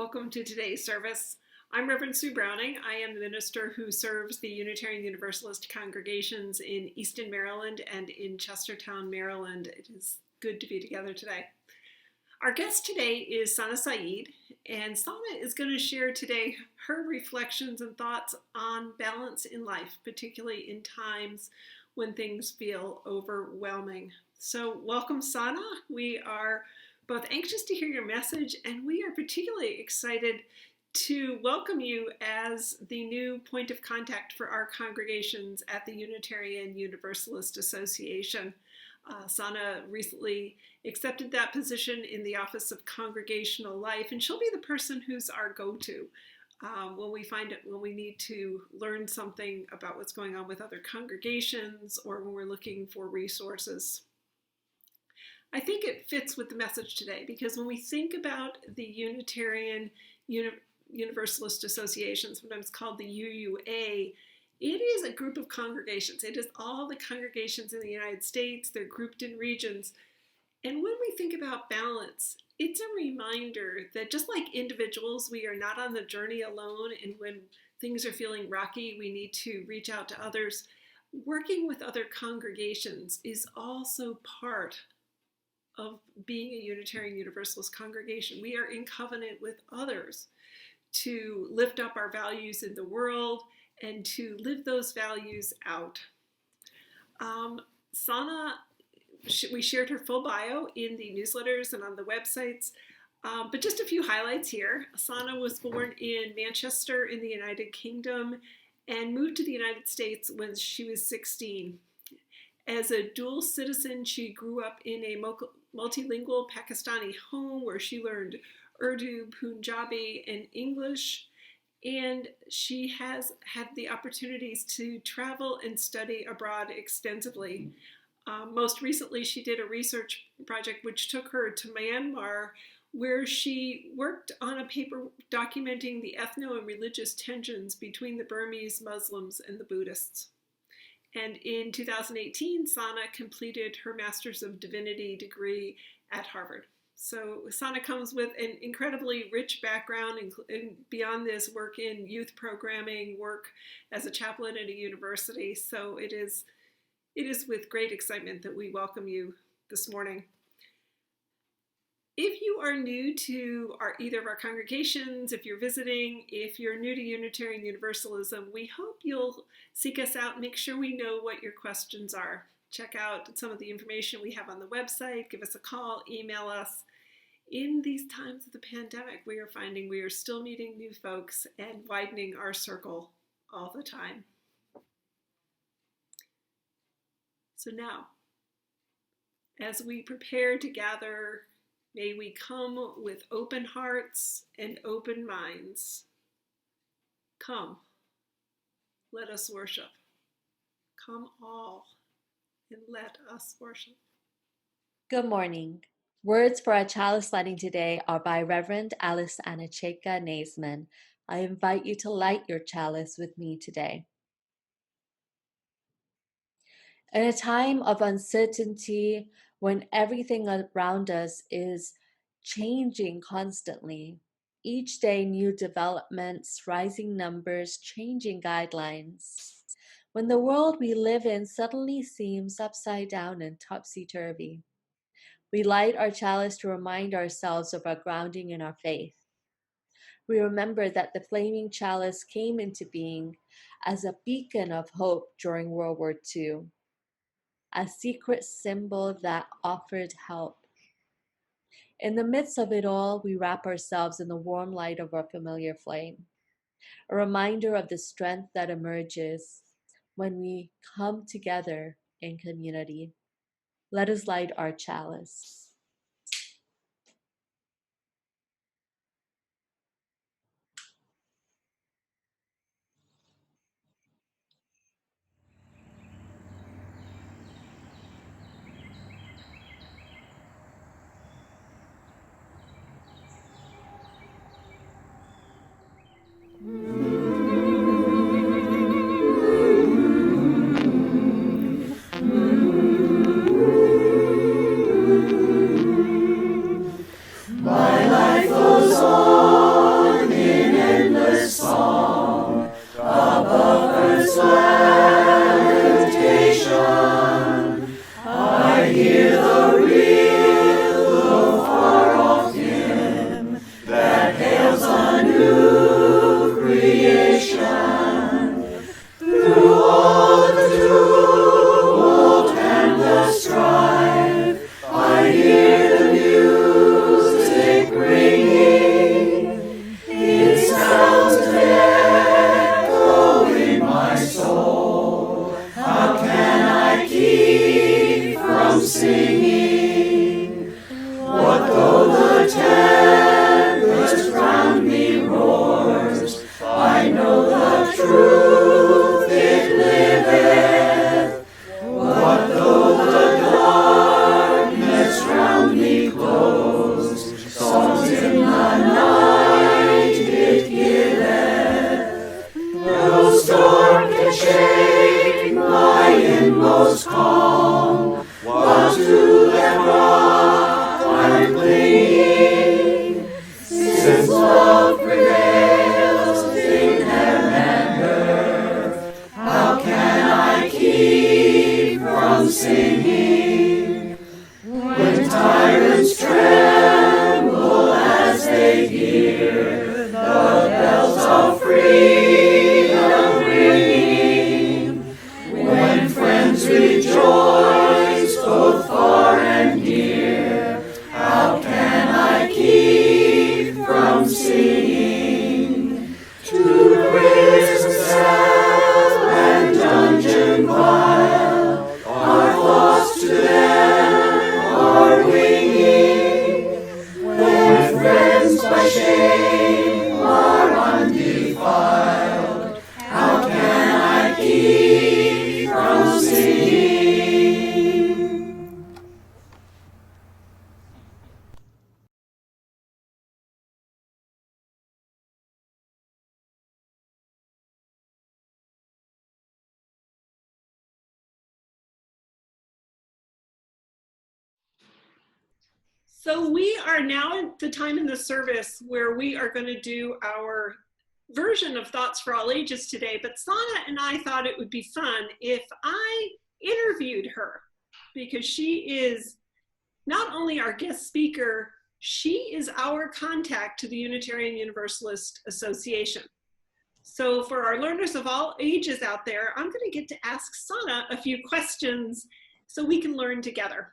welcome to today's service. I'm Reverend Sue Browning. I am the minister who serves the Unitarian Universalist congregations in Easton, Maryland and in Chestertown, Maryland. It is good to be together today. Our guest today is Sana Saeed, and Sana is going to share today her reflections and thoughts on balance in life, particularly in times when things feel overwhelming. So welcome, Sana. We are both anxious to hear your message, and we are particularly excited to welcome you as the new point of contact for our congregations at the Unitarian Universalist Association. Sana recently accepted that position in the Office of Congregational Life, and she'll be the person who's our go-to when we need to learn something about what's going on with other congregations or when we're looking for resources. I think it fits with the message today because when we think about the Unitarian Universalist Association, sometimes called the UUA, it is a group of congregations. It is all the congregations in the United States. They're grouped in regions. And when we think about balance, it's a reminder that just like individuals, we are not on the journey alone. And when things are feeling rocky, we need to reach out to others. Working with other congregations is also part of being a Unitarian Universalist congregation. We are in covenant with others to lift up our values in the world and to live those values out. Sana, we shared her full bio in the newsletters and on the websites, but just a few highlights here. Sana was born in Manchester in the United Kingdom and moved to the United States when she was 16. As a dual citizen, she grew up in a multilingual Pakistani home where she learned Urdu, Punjabi, and English. And she has had the opportunities to travel and study abroad extensively. Most recently, she did a research project which took her to Myanmar, where she worked on a paper documenting the ethno and religious tensions between the Burmese Muslims and the Buddhists. And in 2018, Sana completed her Master's of Divinity degree at Harvard. So Sana comes with an incredibly rich background, and beyond this, work in youth programming, work as a chaplain at a university. So it is with great excitement that we welcome you this morning. If you are new to either of our congregations, if you're visiting, if you're new to Unitarian Universalism, we hope you'll seek us out, make sure we know what your questions are. Check out some of the information we have on the website, give us a call, email us. In these times of the pandemic, we are finding we are still meeting new folks and widening our circle all the time. So now, as we prepare to gather, may we come with open hearts and open minds. Come, let us worship. Come all, and let us worship. Good morning. Words for our chalice lighting today are by Reverend Alice Anacheka Naisman. I invite you to light your chalice with me today. In a time of uncertainty, when everything around us is changing constantly, each day new developments, rising numbers, changing guidelines, when the world we live in suddenly seems upside down and topsy-turvy, we light our chalice to remind ourselves of our grounding in our faith. We remember that the flaming chalice came into being as a beacon of hope during World War II, a secret symbol that offered help. In the midst of it all, we wrap ourselves in the warm light of our familiar flame, a reminder of the strength that emerges when we come together in community. Let us light our chalice. So we are now at the time in the service where we are going to do our version of Thoughts for All Ages today, but Sana and I thought it would be fun if I interviewed her because she is not only our guest speaker, she is our contact to the Unitarian Universalist Association. So for our learners of all ages out there, I'm going to get to ask Sana a few questions so we can learn together.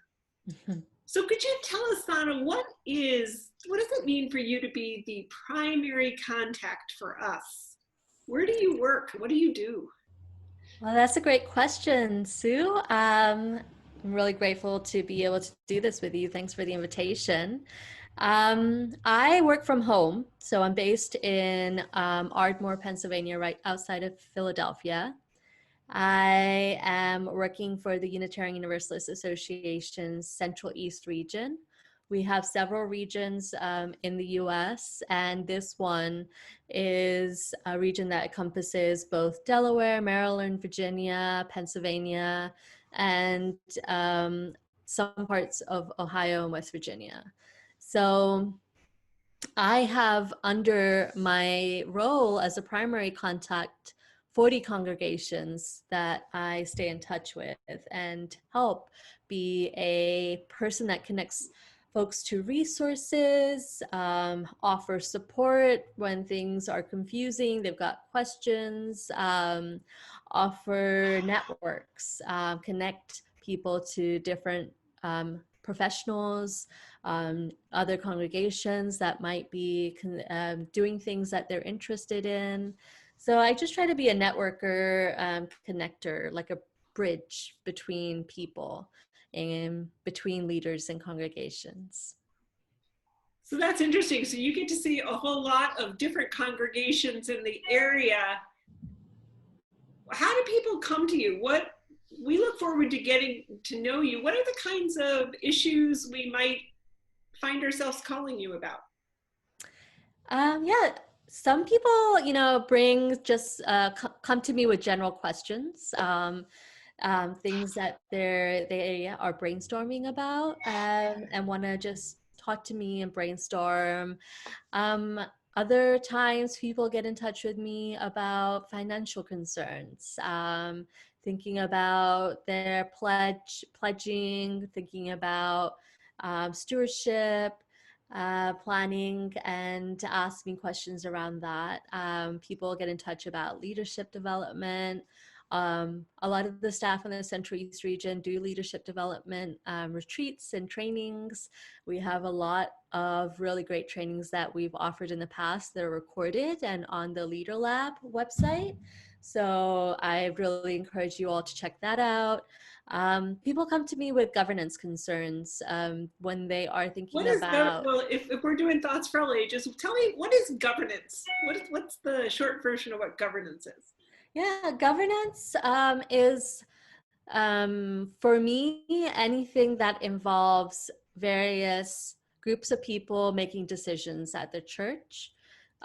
So could you tell us, Sana, what does it mean for you to be the primary contact for us? Where do you work? What do you do? Well, that's a great question, Sue. I'm really grateful to be able to do this with you. Thanks for the invitation. I work from home, so I'm based in Ardmore, Pennsylvania, right outside of Philadelphia. I am working for the Unitarian Universalist Association's Central East region. We have several regions in the US, and this one is a region that encompasses both Delaware, Maryland, Virginia, Pennsylvania, and some parts of Ohio and West Virginia. So I have under my role as a primary contact 40 congregations that I stay in touch with and help be a person that connects folks to resources, offer support when things are confusing, they've got questions, offer networks, connect people to different professionals, other congregations that might be doing things that they're interested in. So I just try to be a networker, connector, like a bridge between people and between leaders and congregations. So that's interesting. So you get to see a whole lot of different congregations in the area. How do people come to you? What we look forward to getting to know you. What are the kinds of issues we might find ourselves calling you about? Yeah, some people, bring just come to me with general questions, things that they are brainstorming about, and want to just talk to me and brainstorm. Um, Other times, people get in touch with me about financial concerns, thinking about their pledging, thinking about stewardship, planning, and ask me questions around that. People get in touch about leadership development. A lot of the staff in the Central East region do leadership development retreats and trainings. We have a lot of really great trainings that we've offered in the past that are recorded and on the Leader Lab website. So I really encourage you all to check that out. People come to me with governance concerns when they are What thinking is about. well, if we're doing Thoughts for All Ages, tell me, what is governance? What's the short version of what governance is? Yeah, governance is, for me, anything that involves various groups of people making decisions at the church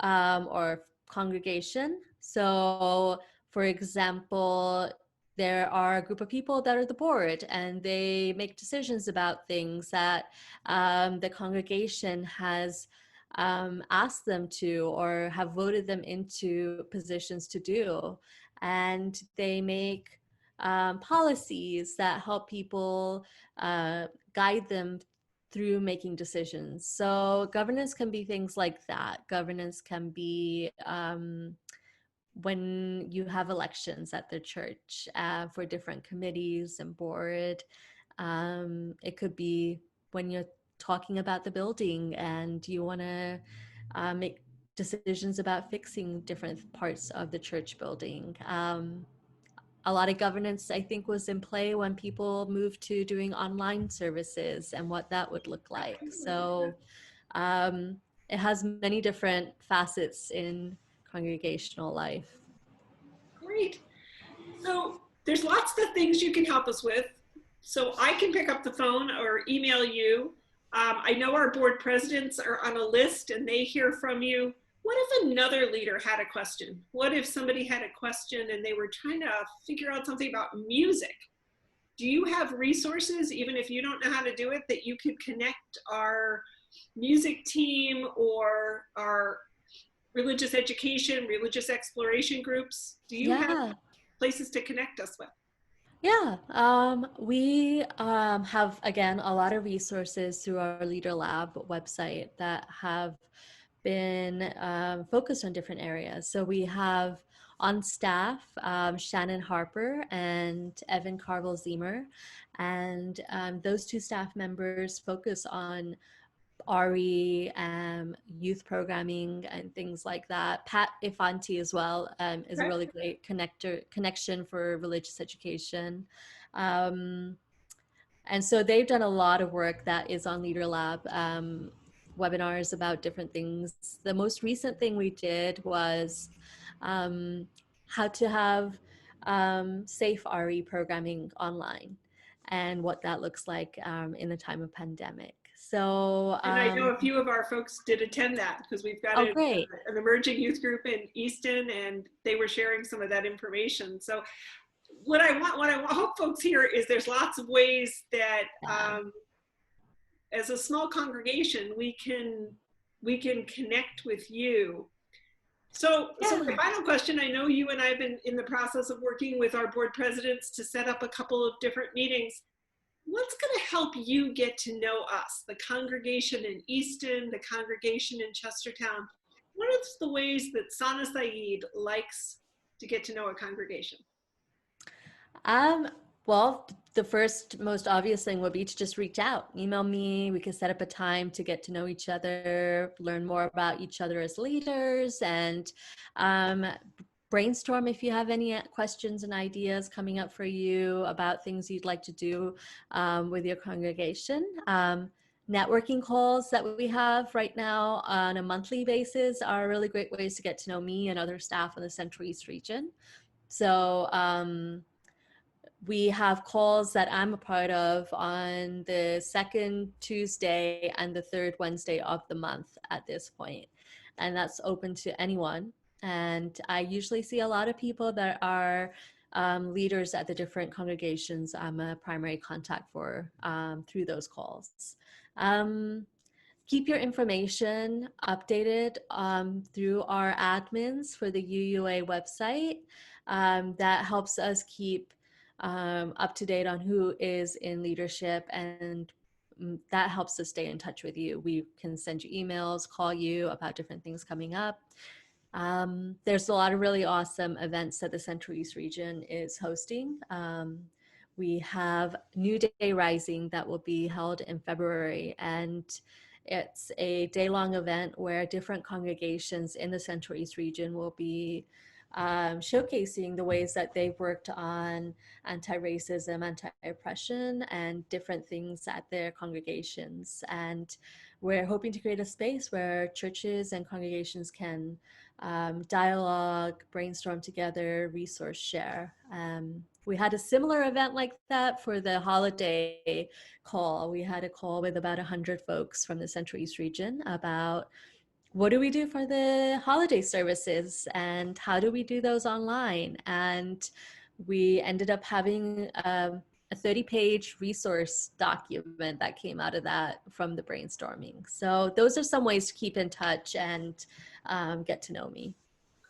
or congregation. So, for example, there are a group of people that are the board and they make decisions about things that the congregation has asked them to or have voted them into positions to do. And they make policies that help people guide them through making decisions. So governance can be things like that. Governance can be when you have elections at the church for different committees and board. It could be when you're talking about the building and you want to make decisions about fixing different parts of the church building. A lot of governance, I think, was in play when people moved to doing online services and what that would look like. So um, it has many different facets in congregational life. Great. So there's lots of things you can help us with. So I can pick up the phone or email you. I know our board presidents are on a list and they hear from you. What if another leader had a question? What if somebody had a question and they were trying to figure out something about music? do you have resources, even if you don't know how to do it, that you could connect our music team or our religious education, religious exploration groups? Do you have Yeah. places to connect us with? Yeah, we have again a lot of resources through our Leader Lab website that have been focused on different areas. So we have on staff Shannon Harper and Evan Carvel Zemer, and those two staff members focus on RE, youth programming, and things like that. Pat Ifanti as well is a Okay. really great connection for religious education. Um, and so they've done a lot of work that is on Leader Lab, webinars about different things. The most recent thing we did was um, how to have safe RE programming online and what that looks like in the time of pandemic. So, And I know a few of our folks did attend that because we've got oh, great. an emerging youth group in Easton, and they were sharing some of that information. So what I hope folks hear is there's lots of ways that Yeah. as a small congregation we can connect with you. So Yeah. my final question, I know you and I have been in the process of working with our board presidents to set up a couple of different meetings. What's going to help you get to know us, the congregation in Easton, the congregation in Chestertown? What are the ways that Sana Saeed likes to get to know a congregation? Um, well, the first most obvious thing would be to just reach out, email me. We can set up a time to get to know each other, learn more about each other as leaders, and um, brainstorm if you have any questions and ideas coming up for you about things you'd like to do with your congregation. Networking calls that we have right now on a monthly basis are really great ways to get to know me and other staff in the Central East region. So, we have calls that I'm a part of on the second Tuesday and the third Wednesday of the month at this point. And that's open to anyone. And I usually see a lot of people that are leaders at the different congregations I'm a primary contact for through those calls. Um, Keep your information updated through our admins for the UUA website. That helps us keep up to date on who is in leadership, and that helps us stay in touch with you. We can send you emails, call you about different things coming up. There's a lot of really awesome events that the Central East region is hosting. We have New Day Rising that will be held in February, and it's a day-long event where different congregations in the Central East region will be showcasing the ways that they've worked on anti-racism, anti-oppression, and different things at their congregations. And we're hoping to create a space where churches and congregations can dialogue, brainstorm together, resource share. We had a similar event like that for the holiday call. We had a call with about 100 folks from the Central East region about what do we do for the holiday services and how do we do those online? And we ended up having a 30-page resource document that came out of that from the brainstorming. So those are some ways to keep in touch and get to know me.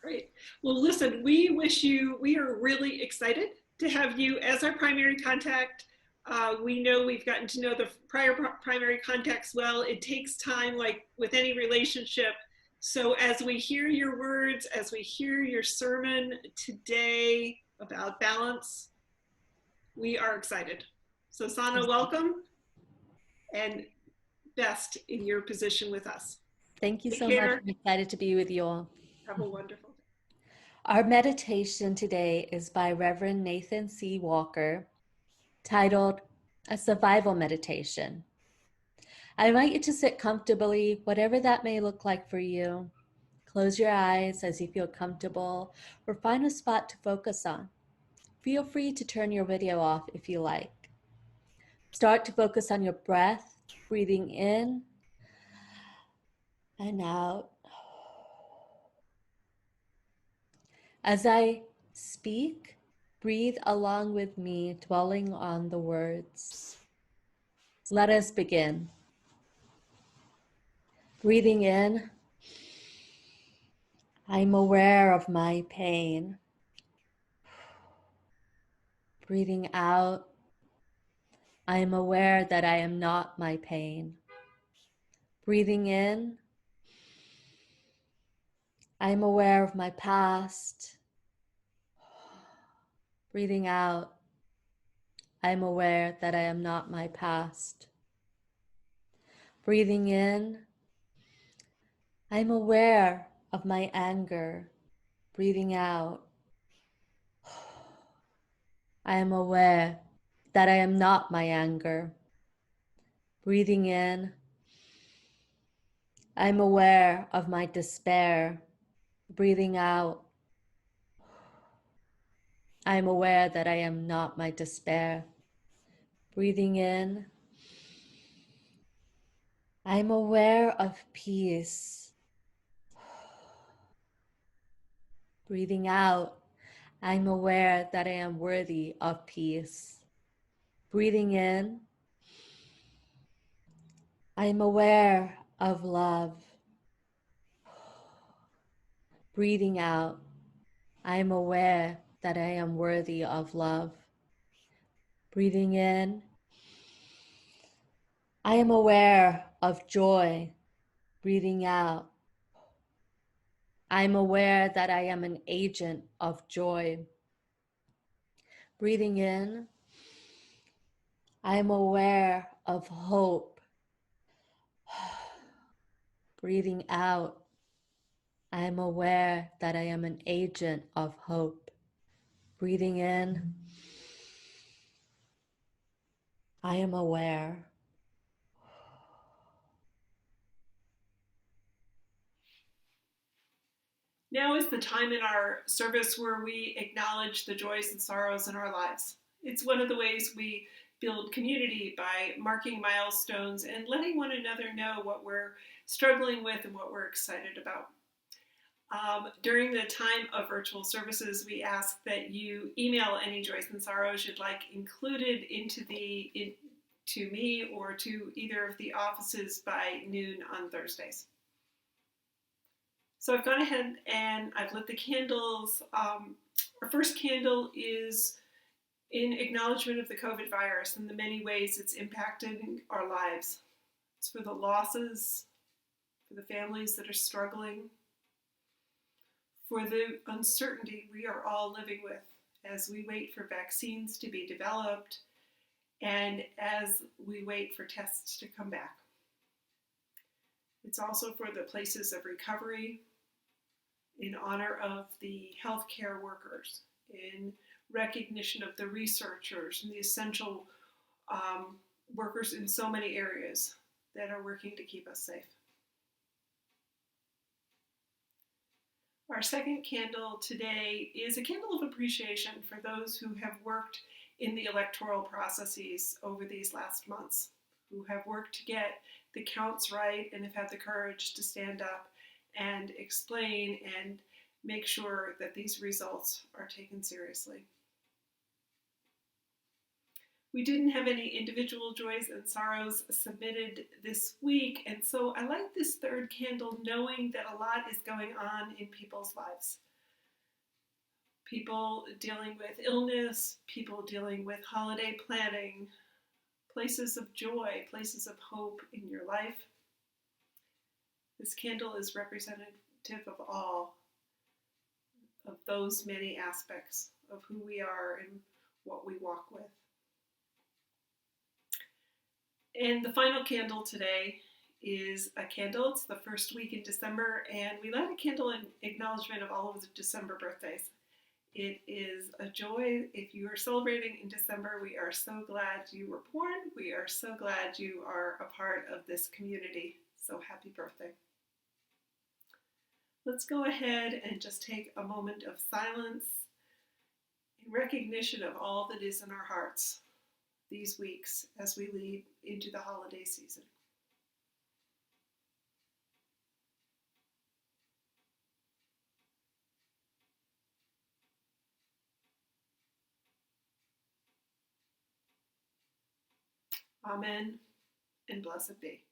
Great. Well, listen, we are really excited to have you as our primary contact. We know we've gotten to know the prior primary contacts well. It takes time, like with any relationship. So as we hear your words, as we hear your sermon today about balance, we are excited. So Sana, welcome and best in your position with us. Thank you Take so much. care. I'm excited to be with you all. Have a wonderful day. Our meditation today is by Reverend Nathan C. Walker, titled A Survival Meditation. I invite you to sit comfortably, whatever that may look like for you. Close your eyes as you feel comfortable, or find a spot to focus on. Feel free to turn your video off if you like. Start to focus on your breath, breathing in and out. As I speak, Breathe along with me, dwelling on the words. Let us begin. Breathing in, I'm aware of my pain. Breathing out, I am aware that I am not my pain. Breathing in, I am aware of my past. Breathing out, I am aware that I am not my past. Breathing in, I am aware of my anger. Breathing out, I am aware that I am not my anger. Breathing in, I am aware of my despair. Breathing out, I am aware that I am not my despair. Breathing in, I am aware of peace. Breathing out, I am aware that I am worthy of peace. Breathing in, I am aware of love. Breathing out, I am aware that I am worthy of love. Breathing in, I am aware of joy. Breathing out, I am aware that I am an agent of joy. Breathing in, I am aware of hope. Breathing out, I am aware that I am an agent of hope. Breathing in, I am aware. Now is the time in our service where we acknowledge the joys and sorrows in our lives. It's one of the ways we build community by marking milestones and letting one another know what we're struggling with and what we're excited about. During the time of virtual services, we ask that you email any joys and sorrows you'd like included to me or to either of the offices by noon on Thursdays. So I've gone ahead and I've lit the candles. Our first candle is in acknowledgement of the COVID virus and the many ways it's impacted our lives. It's for the losses, for the families that are struggling, for the uncertainty we are all living with as we wait for vaccines to be developed and as we wait for tests to come back. It's also for the places of recovery, in honor of the healthcare workers, in recognition of the researchers and the essential workers in so many areas that are working to keep us safe. Our second candle today is a candle of appreciation for those who have worked in the electoral processes over these last months, who have worked to get the counts right and have had the courage to stand up and explain and make sure that these results are taken seriously. We didn't have any individual joys and sorrows submitted this week, and so I like this third candle knowing that a lot is going on in people's lives. People dealing with illness, people dealing with holiday planning, places of joy, places of hope in your life. This candle is representative of all of those many aspects of who we are and what we walk with. And the final candle today is a candle. It's the first week in December, and we light a candle in acknowledgement of all of the December birthdays. It is a joy. If you are celebrating in December, we are so glad you were born. We are so glad you are a part of this community. So happy birthday. Let's go ahead and just take a moment of silence in recognition of all that is in our hearts these weeks as we lead into the holiday season. Amen, and blessed be.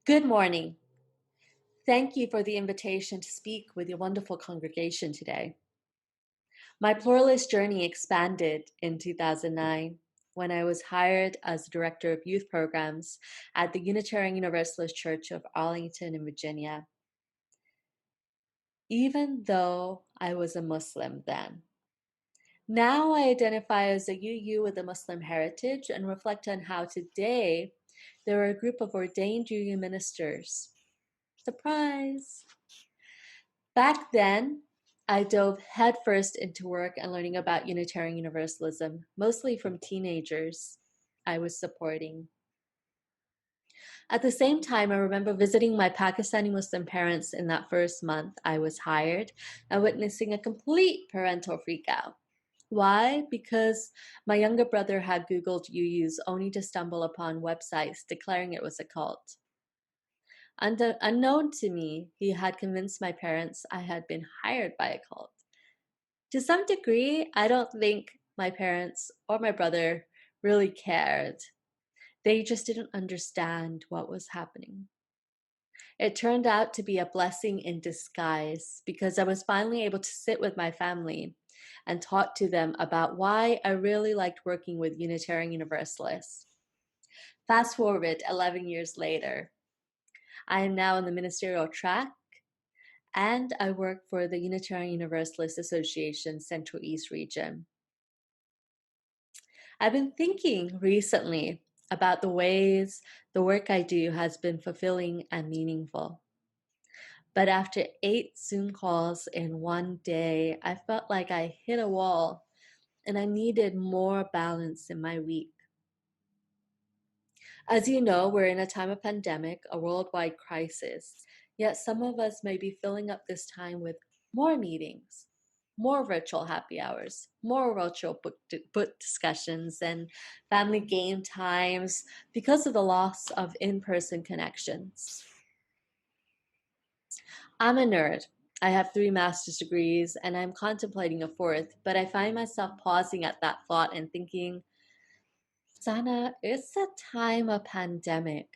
Good morning. Thank you for the invitation to speak with your wonderful congregation today. My pluralist journey expanded in 2009 when I was hired as Director of Youth Programs at the Unitarian Universalist Church of Arlington in Virginia, even though I was a Muslim then. Now I identify as a UU with a Muslim heritage and reflect on how today there are a group of ordained UU ministers. Surprise! Back then, I dove headfirst into work and learning about Unitarian Universalism, mostly from teenagers I was supporting. At the same time, I remember visiting my Pakistani Muslim parents in that first month I was hired and witnessing a complete parental freakout. Why? Because my younger brother had Googled UUs only to stumble upon websites declaring it was a cult. Unknown to me, he had convinced my parents I had been hired by a cult. To some degree, I don't think my parents or my brother really cared. They just didn't understand what was happening. It turned out to be a blessing in disguise because I was finally able to sit with my family and talk to them about why I really liked working with Unitarian Universalists. Fast forward 11 years later, I am now in the ministerial track and I work for the Unitarian Universalist Association Central East region. I've been thinking recently about the ways the work I do has been fulfilling and meaningful. But after 8 Zoom calls in one day, I felt like I hit a wall and I needed more balance in my week. As you know, we're in a time of pandemic, a worldwide crisis, yet some of us may be filling up this time with more meetings, more virtual happy hours, more virtual book discussions, and family game times because of the loss of in-person connections. I'm a nerd. I have 3 master's degrees and I'm contemplating a fourth, but I find myself pausing at that thought and thinking, Sana, it's a time of pandemic.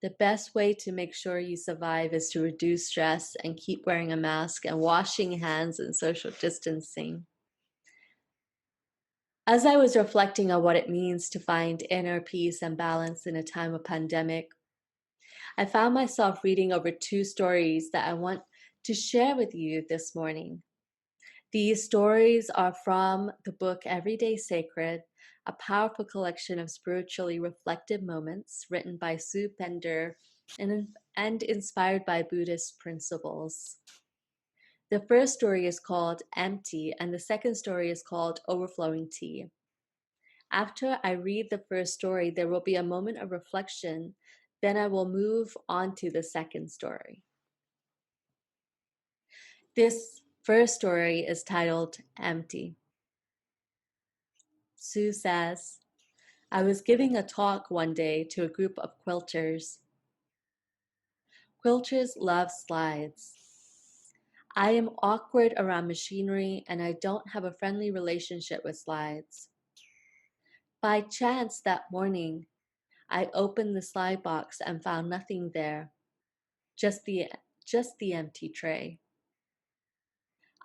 The best way to make sure you survive is to reduce stress and keep wearing a mask and washing hands and social distancing. As I was reflecting on what it means to find inner peace and balance in a time of pandemic, I found myself reading over 2 stories that I want to share with you this morning. These stories are from the book Everyday Sacred, a powerful collection of spiritually reflective moments written by Sue Pender and inspired by Buddhist principles. The first story is called Empty, and the second story is called Overflowing Tea. After I read the first story, there will be a moment of reflection. Then I will move on to the second story. This first story is titled Empty. Sue says, I was giving a talk one day to a group of quilters. Quilters love slides. I am awkward around machinery and I don't have a friendly relationship with slides. By chance that morning, I opened the slide box and found nothing there, just the empty tray.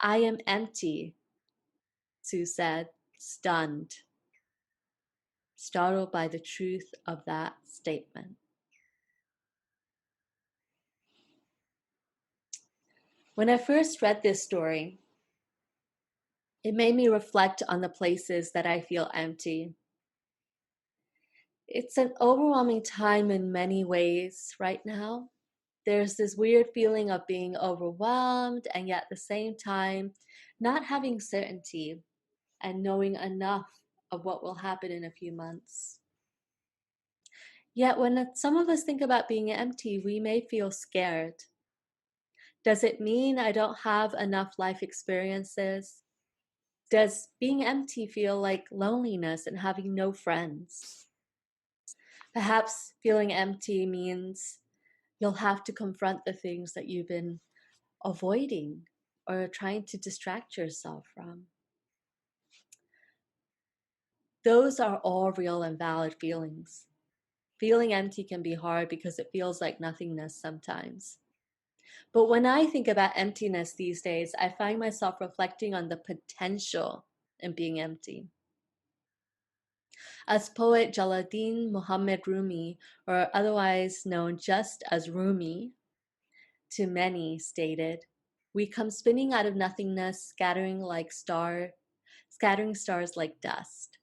I am empty, Sue said, stunned, startled by the truth of that statement. When I first read this story, it made me reflect on the places that I feel empty. It's an overwhelming time in many ways right now. There's this weird feeling of being overwhelmed and yet at the same time not having certainty and knowing enough of what will happen in a few months. Yet when some of us think about being empty, we may feel scared. Does it mean I don't have enough life experiences? Does being empty feel like loneliness and having no friends? Perhaps feeling empty means you'll have to confront the things that you've been avoiding or trying to distract yourself from. Those are all real and valid feelings. Feeling empty can be hard because it feels like nothingness sometimes. But when I think about emptiness these days, I find myself reflecting on the potential in being empty. As poet Jalaluddin Muhammad Rumi, or otherwise known just as Rumi, to many stated, we come spinning out of nothingness, scattering stars like dust.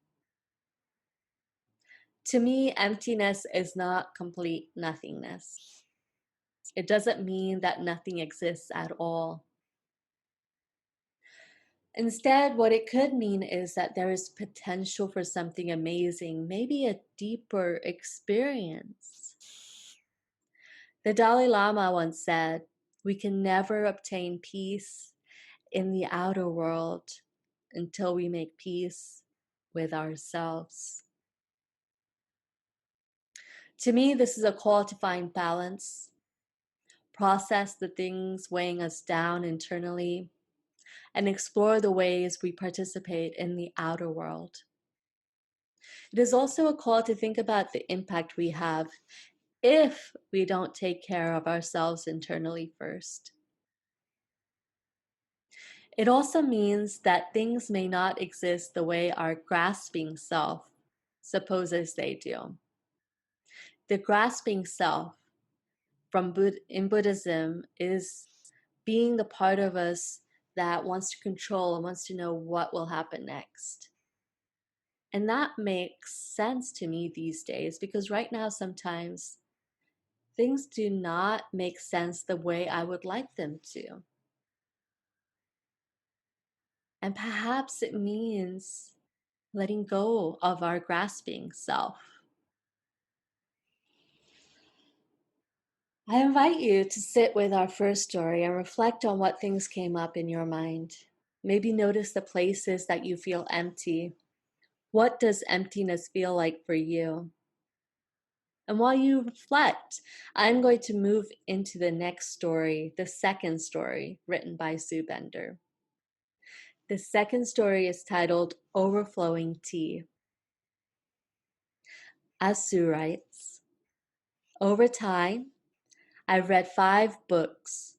To me, emptiness is not complete nothingness. It doesn't mean that nothing exists at all. Instead, what it could mean is that there is potential for something amazing, maybe a deeper experience. The Dalai Lama once said, we can never obtain peace in the outer world until we make peace with ourselves. To me, this is a call to find balance, process the things weighing us down internally, and explore the ways we participate in the outer world. It is also a call to think about the impact we have if we don't take care of ourselves internally first. It also means that things may not exist the way our grasping self supposes they do. The grasping self in Buddhism is being the part of us that wants to control and wants to know what will happen next. And that makes sense to me these days because right now, sometimes things do not make sense the way I would like them to. And perhaps it means letting go of our grasping self. I invite you to sit with our first story and reflect on what things came up in your mind. Maybe notice the places that you feel empty. What does emptiness feel like for you? And while you reflect, I'm going to move into the next story, the second story written by Sue Bender. The second story is titled Overflowing Tea. As Sue writes, over time, I've read 5 books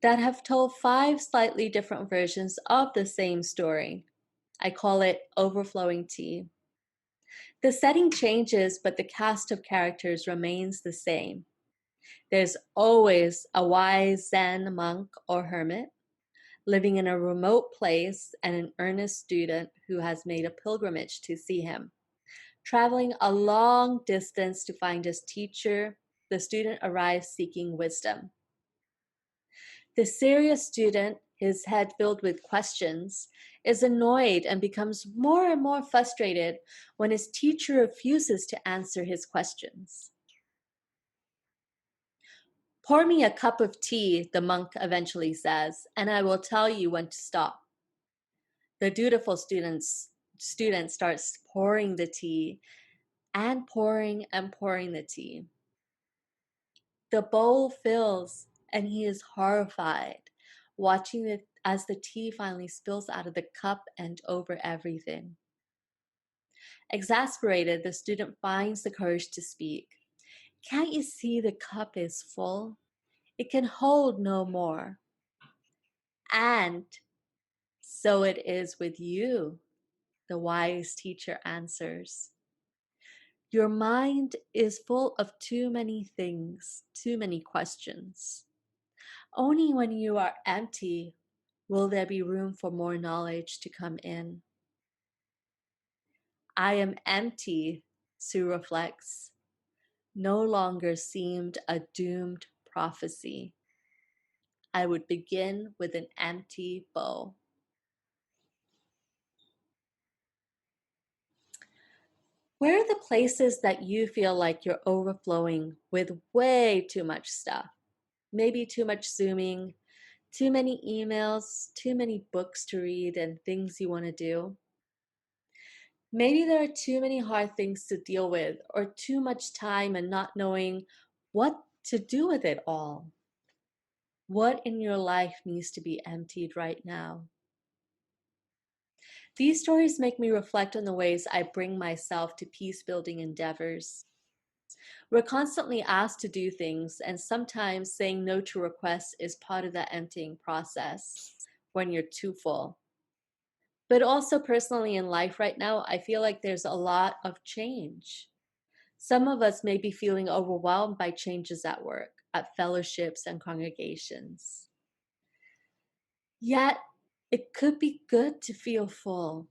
that have told 5 slightly different versions of the same story. I call it Overflowing Tea. The setting changes, but the cast of characters remains the same. There's always a wise Zen monk or hermit living in a remote place and an earnest student who has made a pilgrimage to see him. Traveling a long distance to find his teacher, the student arrives seeking wisdom. The serious student, his head filled with questions, is annoyed and becomes more and more frustrated when his teacher refuses to answer his questions. Pour me a cup of tea, the monk eventually says, and I will tell you when to stop. The dutiful student starts pouring the tea and pouring the tea. The bowl fills and he is horrified, watching it as the tea finally spills out of the cup and over everything. Exasperated, the student finds the courage to speak. Can't you see the cup is full? It can hold no more. And so it is with you, the wise teacher answers. Your mind is full of too many things, too many questions. Only when you are empty will there be room for more knowledge to come in. I am empty, Sue reflects, no longer seemed a doomed prophecy. I would begin with an empty bowl. Where are the places that you feel like you're overflowing with way too much stuff? Maybe too much Zooming, too many emails, too many books to read, and things you want to do. Maybe there are too many hard things to deal with, or too much time and not knowing what to do with it all. What in your life needs to be emptied right now? These stories make me reflect on the ways I bring myself to peace building endeavors. We're constantly asked to do things, and sometimes saying no to requests is part of that emptying process when you're too full. But also, personally in life right now, I feel like there's a lot of change. Some of us may be feeling overwhelmed by changes at work, at fellowships and congregations. Yet, it could be good to feel full.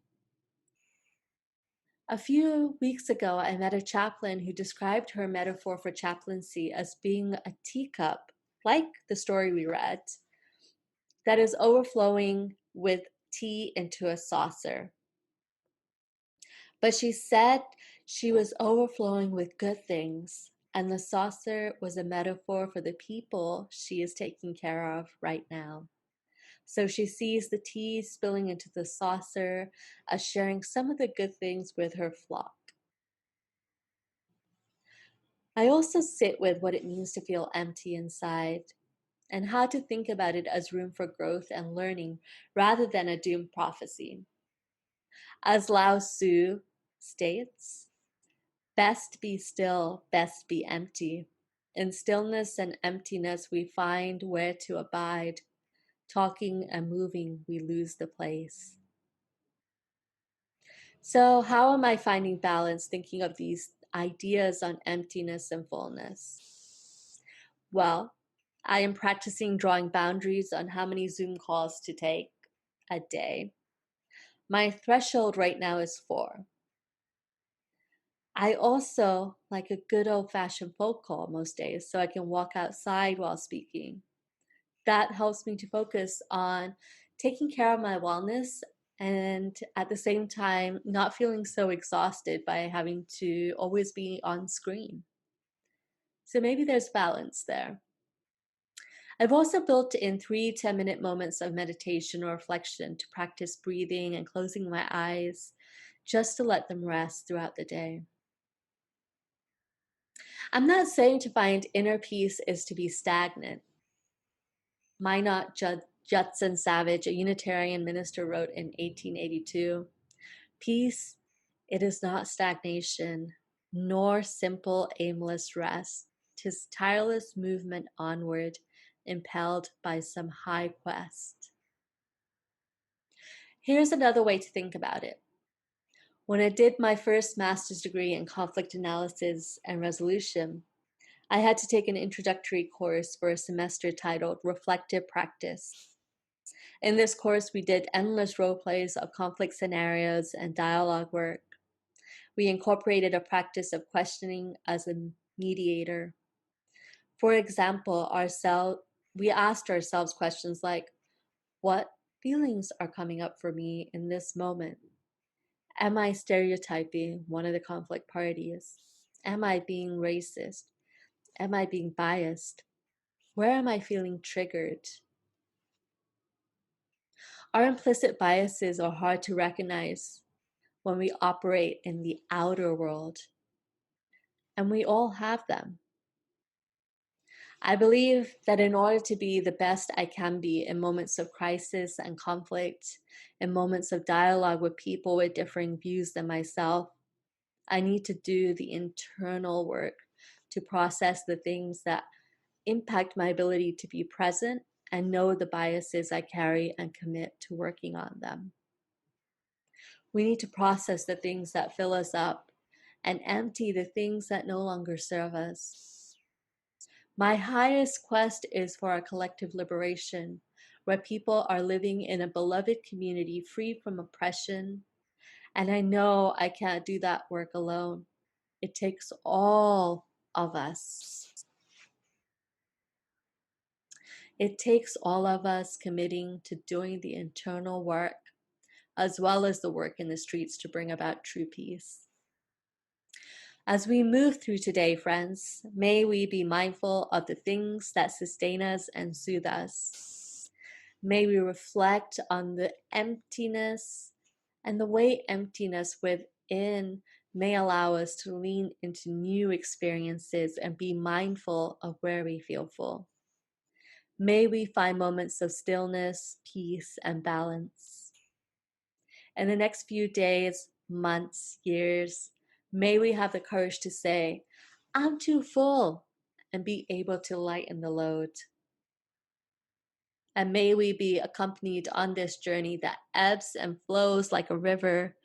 A few weeks ago, I met a chaplain who described her metaphor for chaplaincy as being a teacup, like the story we read, that is overflowing with tea into a saucer. But she said she was overflowing with good things, and the saucer was a metaphor for the people she is taking care of right now. So she sees the tea spilling into the saucer as sharing some of the good things with her flock. I also sit with what it means to feel empty inside and how to think about it as room for growth and learning rather than a doomed prophecy. As Lao Tzu states, best be still, best be empty. In stillness and emptiness, we find where to abide. Talking and moving, we lose the place. So, how am I finding balance thinking of these ideas on emptiness and fullness? Well, I am practicing drawing boundaries on how many Zoom calls to take a day. My threshold right now is 4. I also like a good old fashioned phone call most days so I can walk outside while speaking. That helps me to focus on taking care of my wellness and at the same time not feeling so exhausted by having to always be on screen. So maybe there's balance there. I've also built in 3 10-minute moments of meditation or reflection to practice breathing and closing my eyes just to let them rest throughout the day. I'm not saying to find inner peace is to be stagnant. Minot Judson Savage, a Unitarian minister, wrote in 1882, "Peace, it is not stagnation, nor simple aimless rest. 'Tis tireless movement onward, impelled by some high quest." Here's another way to think about it. When I did my first master's degree in conflict analysis and resolution, I had to take an introductory course for a semester titled Reflective Practice. In this course, we did endless role plays of conflict scenarios and dialogue work. We incorporated a practice of questioning as a mediator. For example, we asked ourselves questions like, what feelings are coming up for me in this moment? Am I stereotyping one of the conflict parties? Am I being racist? Am I being biased? Where am I feeling triggered? Our implicit biases are hard to recognize when we operate in the outer world, and we all have them. I believe that in order to be the best I can be in moments of crisis and conflict, in moments of dialogue with people with differing views than myself, I need to do the internal work to process the things that impact my ability to be present and know the biases I carry and commit to working on them. We need to process the things that fill us up and empty the things that no longer serve us. My highest quest is for a collective liberation where people are living in a beloved community free from oppression. And I know I can't do that work alone. It takes all of us. It takes all of us committing to doing the internal work as well as the work in the streets to bring about true peace. As we move through today, friends, may we be mindful of the things that sustain us and soothe us. May we reflect on the emptiness and the way emptiness within may allow us to lean into new experiences and be mindful of where we feel full. May we find moments of stillness, peace, and balance. In the next few days, months, years, may we have the courage to say, I'm too full, and be able to lighten the load. And may we be accompanied on this journey that ebbs and flows like a river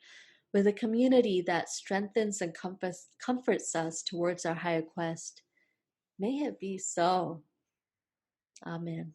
with a community that strengthens and comforts us towards our higher quest. May it be so. Amen.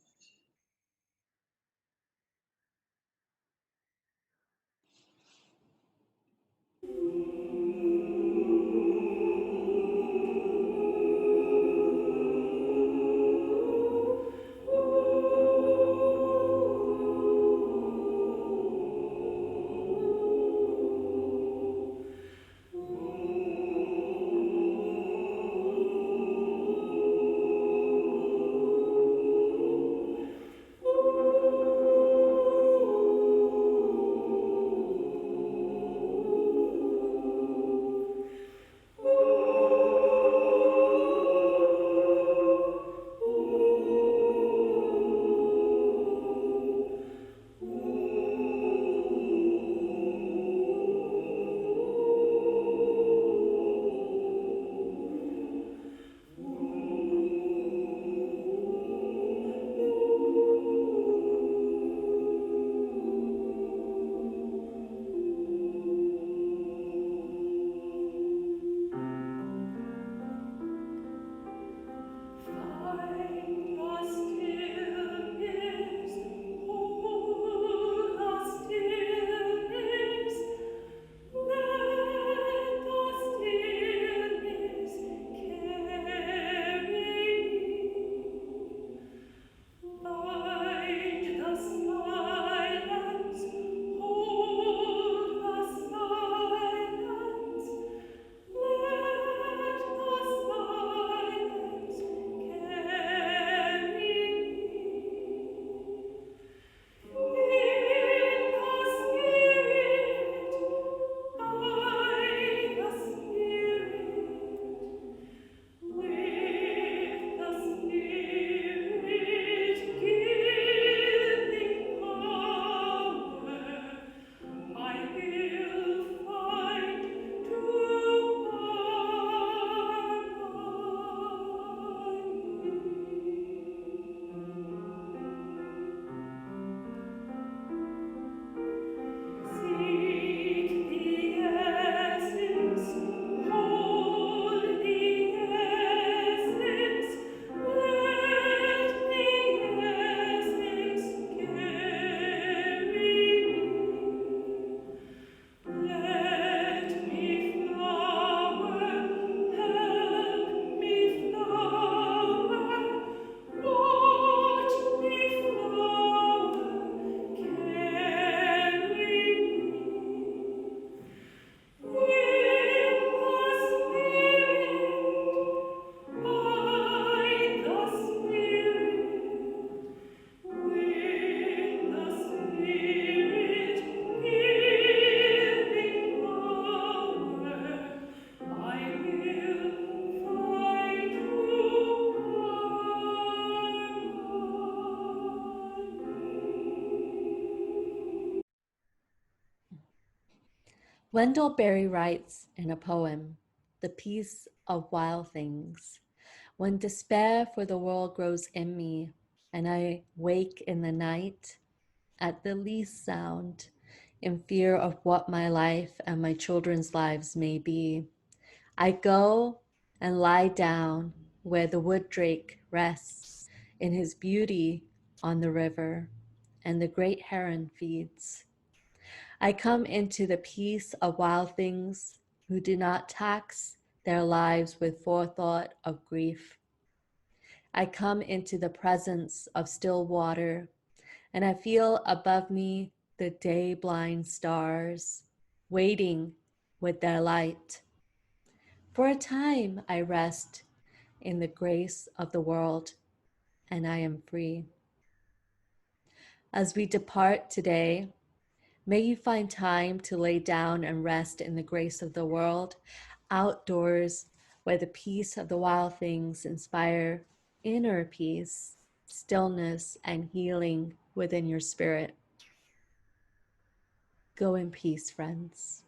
Wendell Berry writes in a poem, "The Peace of Wild Things." When despair for the world grows in me, and I wake in the night at the least sound, in fear of what my life and my children's lives may be, I go and lie down where the wood drake rests in his beauty on the river, and the great heron feeds. I come into the peace of wild things who do not tax their lives with forethought of grief. I come into the presence of still water, and I feel above me the day blind stars waiting with their light. For a time I rest in the grace of the world, and I am free. As we depart today, may you find time to lay down and rest in the grace of the world, outdoors where the peace of the wild things inspire inner peace, stillness, and healing within your spirit. Go in peace, friends.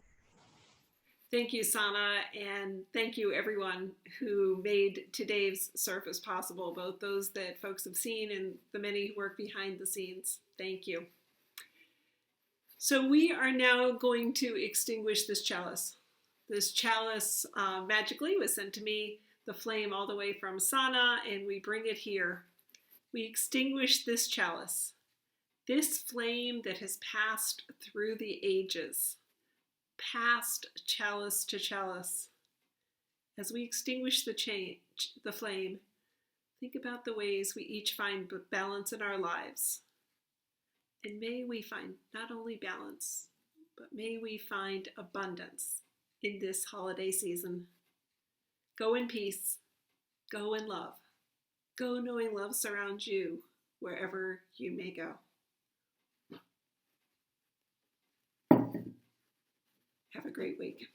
Thank you, Sana, and thank you everyone who made today's service possible, both those that folks have seen and the many who work behind the scenes. Thank you. So we are now going to extinguish this chalice. This chalice magically was sent to me, the flame all the way from Sana, and we bring it here. We extinguish this chalice, this flame that has passed through the ages, past chalice to chalice. As we extinguish the flame, think about the ways we each find balance in our lives. And may we find not only balance, but may we find abundance in this holiday season. Go in peace. Go in love. Go knowing love surrounds you wherever you may go. Have a great week.